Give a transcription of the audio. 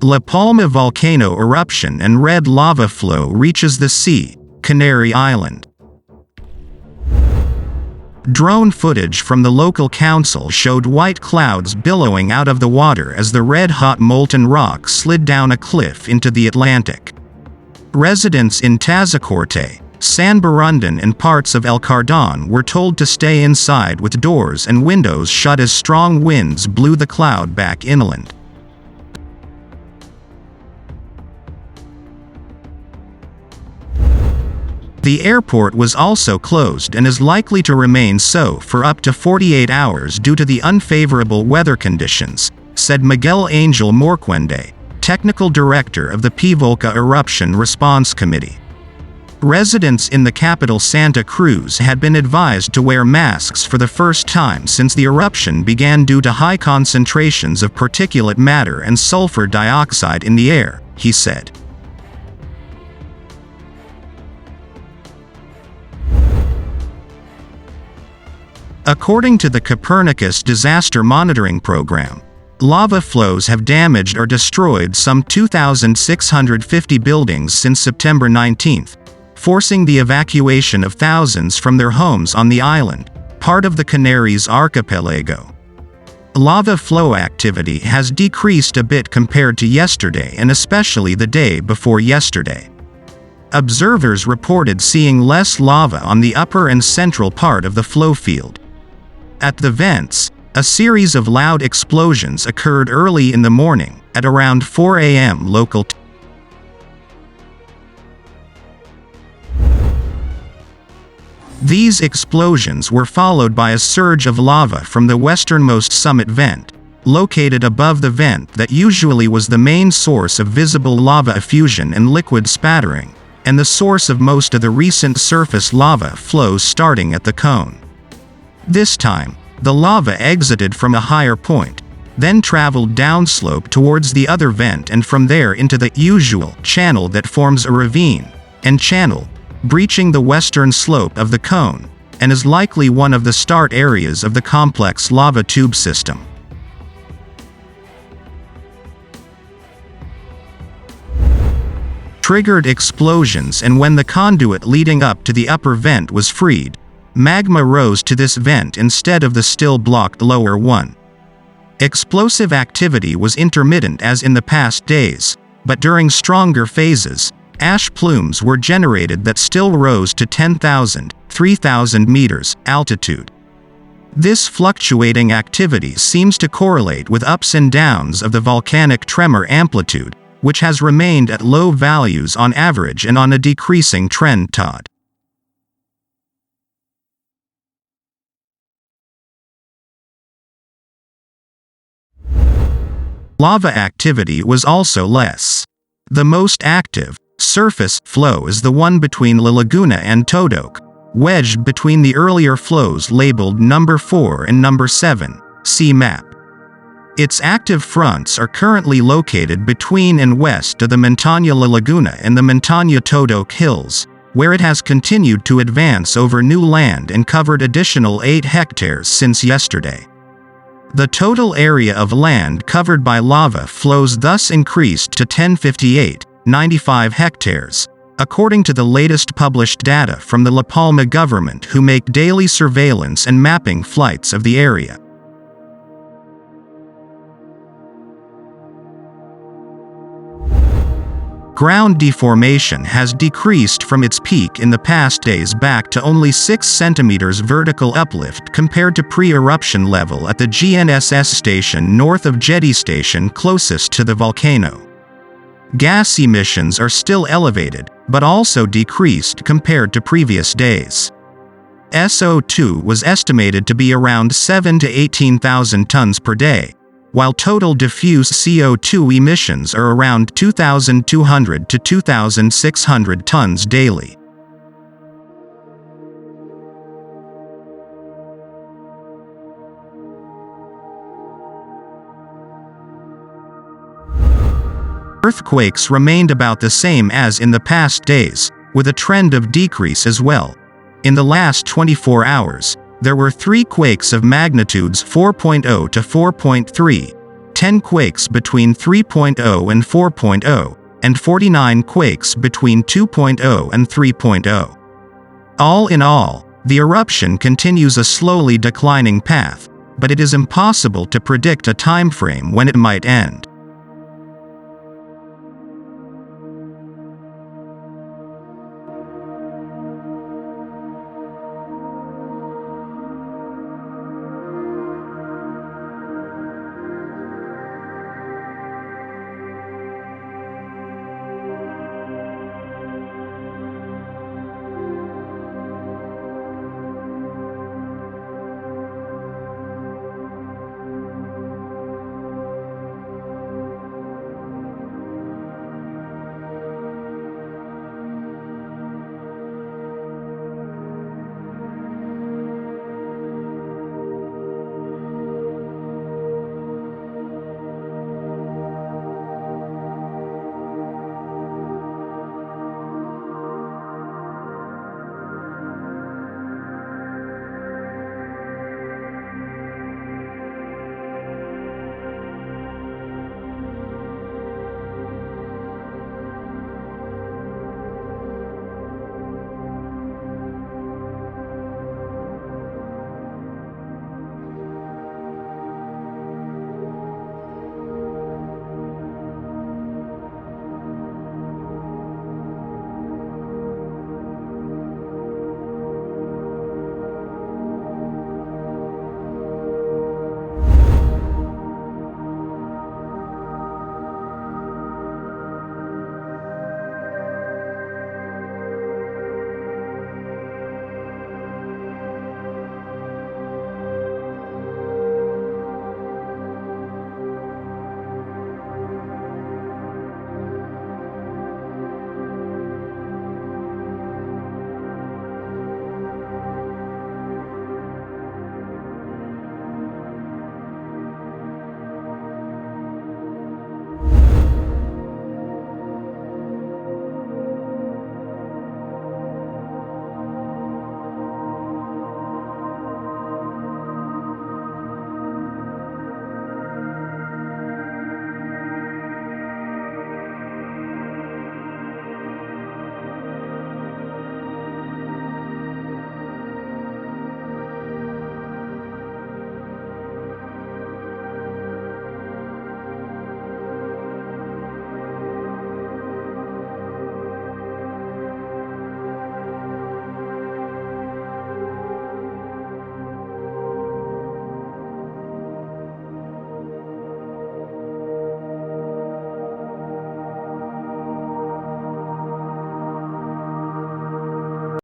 La Palma volcano eruption and red lava flow reaches the sea, Canary Island. Drone footage from the local council showed white clouds billowing out of the water as the red-hot molten rock slid down a cliff into the Atlantic. Residents in Tazacorte, San Borondon and parts of El Cardón were told to stay inside with doors and windows shut as strong winds blew the cloud back inland. The airport was also closed and is likely to remain so for up to 48 hours due to the unfavorable weather conditions, said Miguel Angel Morquende, technical director of the PVolca Eruption Response Committee. Residents in the capital Santa Cruz had been advised to wear masks for the first time since the eruption began due to high concentrations of particulate matter and sulfur dioxide in the air, he said. According to the Copernicus Disaster Monitoring Program, lava flows have damaged or destroyed some 2,650 buildings since September 19, forcing the evacuation of thousands from their homes on the island, part of the Canaries archipelago. Lava flow activity has decreased a bit compared to yesterday and especially the day before yesterday. Observers reported seeing less lava on the upper and central part of the flow field. At the vents, a series of loud explosions occurred early in the morning, at around 4 a.m. local time. These explosions were followed by a surge of lava from the westernmost summit vent, located above the vent that usually was the main source of visible lava effusion and liquid spattering, and the source of most of the recent surface lava flows starting at the cone. This time, the lava exited from a higher point, then traveled downslope towards the other vent and from there into the usual channel that forms a ravine and channel, breaching the western slope of the cone, and is likely one of the start areas of the complex lava tube system. Triggered explosions, and when the conduit leading up to the upper vent was freed, magma rose to this vent instead of the still blocked lower one. Explosive activity was intermittent as in the past days, but during stronger phases, ash plumes were generated that still rose to 10,000, 3,000 meters altitude. This fluctuating activity seems to correlate with ups and downs of the volcanic tremor amplitude, which has remained at low values on average and on a decreasing trend. Todd. Lava activity was also less. The most active surface flow is the one between La Laguna and Todoque, wedged between the earlier flows labeled number 4 and number 7, see map. Its active fronts are currently located between and west of the Montaña La Laguna and the Montaña Todoque hills, where it has continued to advance over new land and covered additional 8 hectares since yesterday. The total area of land covered by lava flows thus increased to 1058.95 hectares, according to the latest published data from the La Palma government, who make daily surveillance and mapping flights of the area. Ground deformation has decreased from its peak in the past days back to only 6 centimeters vertical uplift compared to pre-eruption level at the GNSS station north of Jetty Station closest to the volcano. Gas emissions are still elevated, but also decreased compared to previous days. SO2 was estimated to be around 7,000 to 18,000 tons per day, while total diffuse CO2 emissions are around 2,200 to 2,600 tons daily. Earthquakes remained about the same as in the past days, with a trend of decrease as well. In the last 24 hours, there were 3 quakes of magnitudes 4.0 to 4.3, 10 quakes between 3.0 and 4.0, and 49 quakes between 2.0 and 3.0. All in all, the eruption continues a slowly declining path, but it is impossible to predict a timeframe when it might end.